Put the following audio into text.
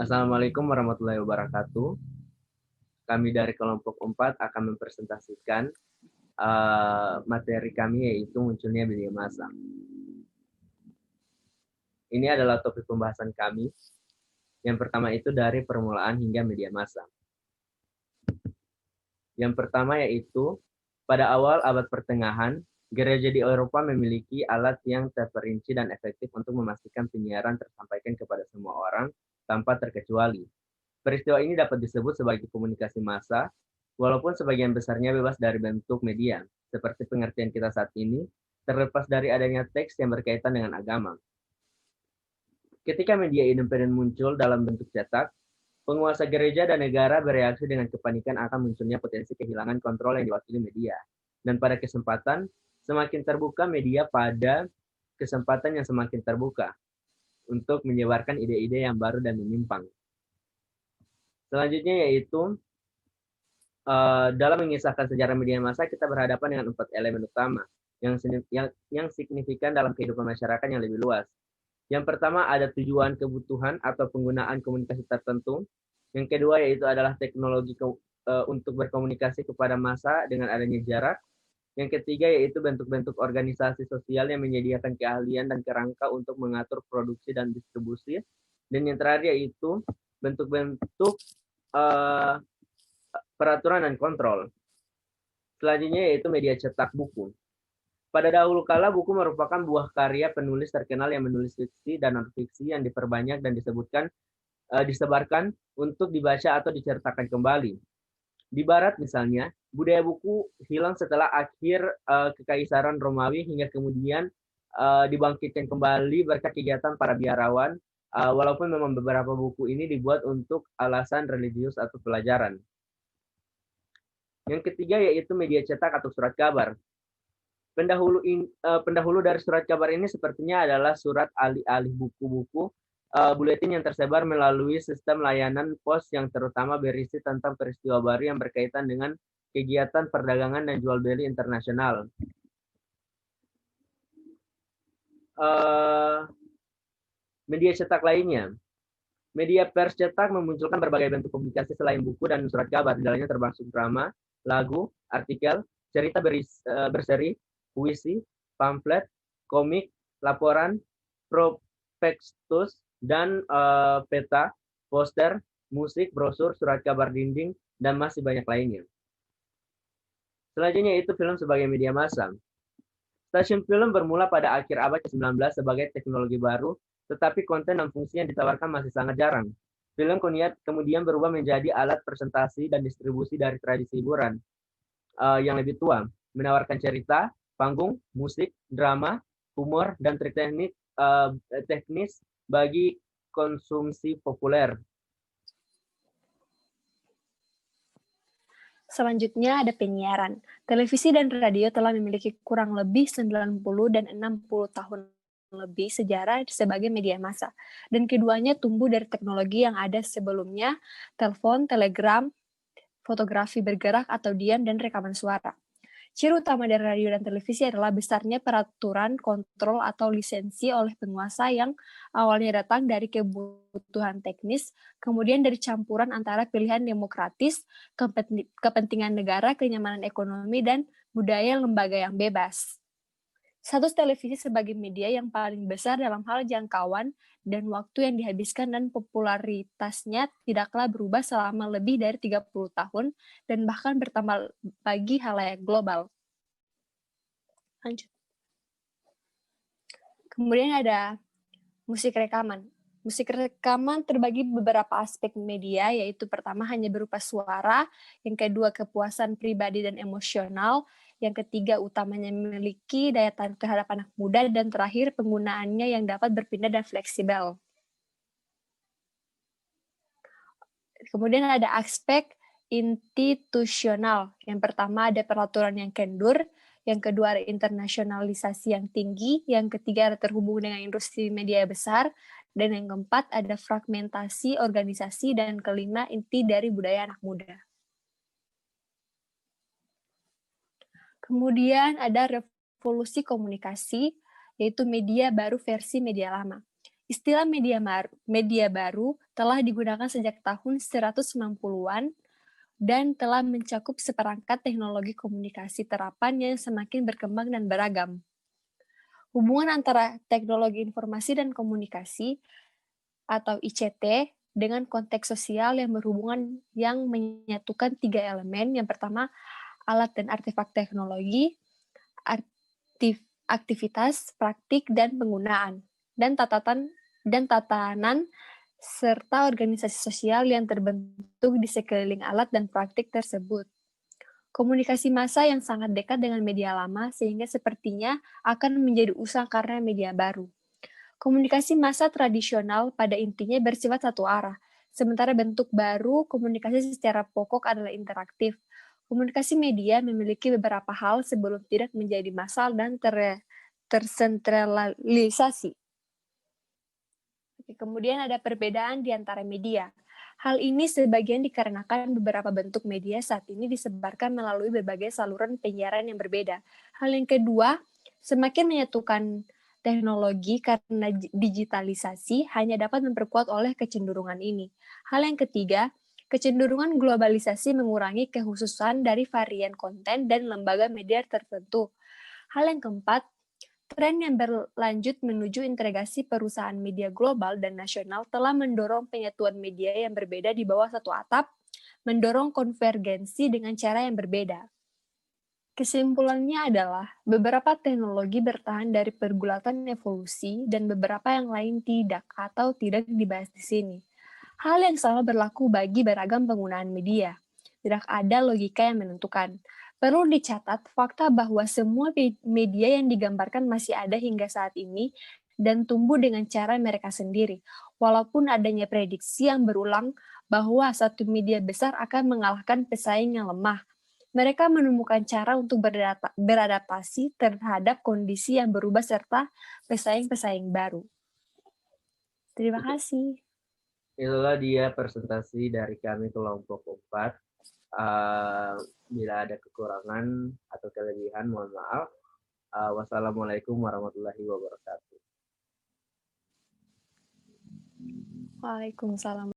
Assalamualaikum warahmatullahi wabarakatuh. Kami dari kelompok 4 akan mempresentasikan materi kami, yaitu munculnya media massa. Ini adalah topik pembahasan kami. Yang pertama itu dari permulaan hingga media massa. Yang pertama yaitu pada awal abad pertengahan, gereja di Eropa memiliki alat yang terperinci dan efektif untuk memastikan penyiaran tersampaikan kepada semua orang tanpa terkecuali. Peristiwa ini dapat disebut sebagai komunikasi massa, walaupun sebagian besarnya bebas dari bentuk media, seperti pengertian kita saat ini, terlepas dari adanya teks yang berkaitan dengan agama. Ketika media independen muncul dalam bentuk cetak, penguasa gereja dan negara bereaksi dengan kepanikan akan munculnya potensi kehilangan kontrol yang diwakili media. Dan pada kesempatan, semakin terbuka media pada kesempatan yang semakin terbuka untuk menyebarkan ide-ide yang baru dan menyimpang. Selanjutnya yaitu dalam mengisahkan sejarah media massa, kita berhadapan dengan 4 elemen utama yang signifikan dalam kehidupan masyarakat yang lebih luas. Yang pertama ada tujuan kebutuhan atau penggunaan komunikasi tertentu. Yang kedua yaitu adalah teknologi untuk berkomunikasi kepada massa dengan adanya jarak. Yang ketiga yaitu bentuk-bentuk organisasi sosial yang menyediakan keahlian dan kerangka untuk mengatur produksi dan distribusi. Dan yang terakhir yaitu bentuk-bentuk peraturan dan kontrol. Selanjutnya yaitu media cetak buku. Pada dahulu kala, buku merupakan buah karya penulis terkenal yang menulis fiksi dan non-fiksi yang diperbanyak dan disebarkan untuk dibaca atau diceritakan kembali. Di Barat misalnya, budaya buku hilang setelah akhir Kekaisaran Romawi hingga kemudian dibangkitkan kembali berkat kegiatan para biarawan, walaupun memang beberapa buku ini dibuat untuk alasan religius atau pelajaran. Yang ketiga yaitu media cetak atau surat kabar. Pendahulu dari surat kabar ini sepertinya adalah surat alih-alih buku-buku buletin yang tersebar melalui sistem layanan pos yang terutama berisi tentang peristiwa baru yang berkaitan dengan kegiatan perdagangan dan jual beli internasional. Media cetak lainnya. Media pers cetak memunculkan berbagai bentuk publikasi selain buku dan surat kabar, di dalamnya termasuk drama, lagu, artikel, cerita berseri, puisi, pamflet, komik, laporan, prospektus, dan peta, poster, musik, brosur, surat kabar dinding, dan masih banyak lainnya. Selanjutnya itu film sebagai media massa. Stasiun film bermula pada akhir abad ke-19 sebagai teknologi baru, tetapi konten dan fungsi yang ditawarkan masih sangat jarang. Film kemudian berubah menjadi alat presentasi dan distribusi dari tradisi hiburan yang lebih tua, menawarkan cerita, panggung, musik, drama, humor, dan trik teknis bagi konsumsi populer. Selanjutnya ada penyiaran. Televisi dan radio telah memiliki kurang lebih 90 dan 60 tahun lebih sejarah sebagai media massa. Dan keduanya tumbuh dari teknologi yang ada sebelumnya, telepon, telegram, fotografi bergerak atau diam, dan rekaman suara. Ciri utama dari radio dan televisi adalah besarnya peraturan, kontrol, atau lisensi oleh penguasa yang awalnya datang dari kebutuhan teknis, kemudian dari campuran antara pilihan demokratis, kepentingan negara, kenyamanan ekonomi, dan budaya lembaga yang bebas. Status televisi sebagai media yang paling besar dalam hal jangkauan dan waktu yang dihabiskan dan popularitasnya tidaklah berubah selama lebih dari 30 tahun dan bahkan bertambah bagi halayak global. Lanjut. Kemudian ada musik rekaman. Musik rekaman terbagi beberapa aspek media, yaitu pertama hanya berupa suara, yang kedua kepuasan pribadi dan emosional, yang ketiga utamanya memiliki daya tarik terhadap anak muda, dan terakhir penggunaannya yang dapat berpindah dan fleksibel. Kemudian ada aspek institusional. Yang pertama ada peraturan yang kendur, yang kedua ada internasionalisasi yang tinggi, yang ketiga ada terhubung dengan industri media besar, dan yang keempat ada fragmentasi organisasi, dan kelima inti dari budaya anak muda. Kemudian ada revolusi komunikasi, yaitu media baru versi media lama. Istilah media baru telah digunakan sejak tahun 190-an dan telah mencakup seperangkat teknologi komunikasi terapan yang semakin berkembang dan beragam. Hubungan antara teknologi informasi dan komunikasi atau ICT dengan konteks sosial yang berhubungan yang menyatukan 3 elemen. Yang pertama, alat dan artefak teknologi, aktivitas, praktik, dan penggunaan, dan tatanan serta organisasi sosial yang terbentuk di sekeliling alat dan praktik tersebut. Komunikasi massa yang sangat dekat dengan media lama sehingga sepertinya akan menjadi usang karena media baru. Komunikasi massa tradisional pada intinya bersifat satu arah, sementara bentuk baru komunikasi secara pokok adalah interaktif. Komunikasi media memiliki beberapa hal sebelum tidak menjadi massal dan tersentralisasi. Kemudian ada perbedaan di antara media. Hal ini sebagian dikarenakan beberapa bentuk media saat ini disebarkan melalui berbagai saluran penyiaran yang berbeda. Hal yang kedua, semakin menyatukan teknologi karena digitalisasi hanya dapat memperkuat oleh kecenderungan ini. Hal yang ketiga, kecenderungan globalisasi mengurangi kekhususan dari varian konten dan lembaga media tertentu. Hal yang keempat, tren yang berlanjut menuju integrasi perusahaan media global dan nasional telah mendorong penyatuan media yang berbeda di bawah satu atap, mendorong konvergensi dengan cara yang berbeda. Kesimpulannya adalah, beberapa teknologi bertahan dari pergulatan evolusi dan beberapa yang lain tidak atau tidak dibahas di sini. Hal yang sama berlaku bagi beragam penggunaan media. Tidak ada logika yang menentukan. Perlu dicatat fakta bahwa semua media yang digambarkan masih ada hingga saat ini dan tumbuh dengan cara mereka sendiri, walaupun adanya prediksi yang berulang bahwa satu media besar akan mengalahkan pesaing yang lemah. Mereka menemukan cara untuk beradaptasi terhadap kondisi yang berubah serta pesaing-pesaing baru. Terima kasih. Itulah dia presentasi dari kami kelompok 4. Bila ada kekurangan atau kelebihan, mohon maaf. Wassalamualaikum warahmatullahi wabarakatuh. Waalaikumsalam.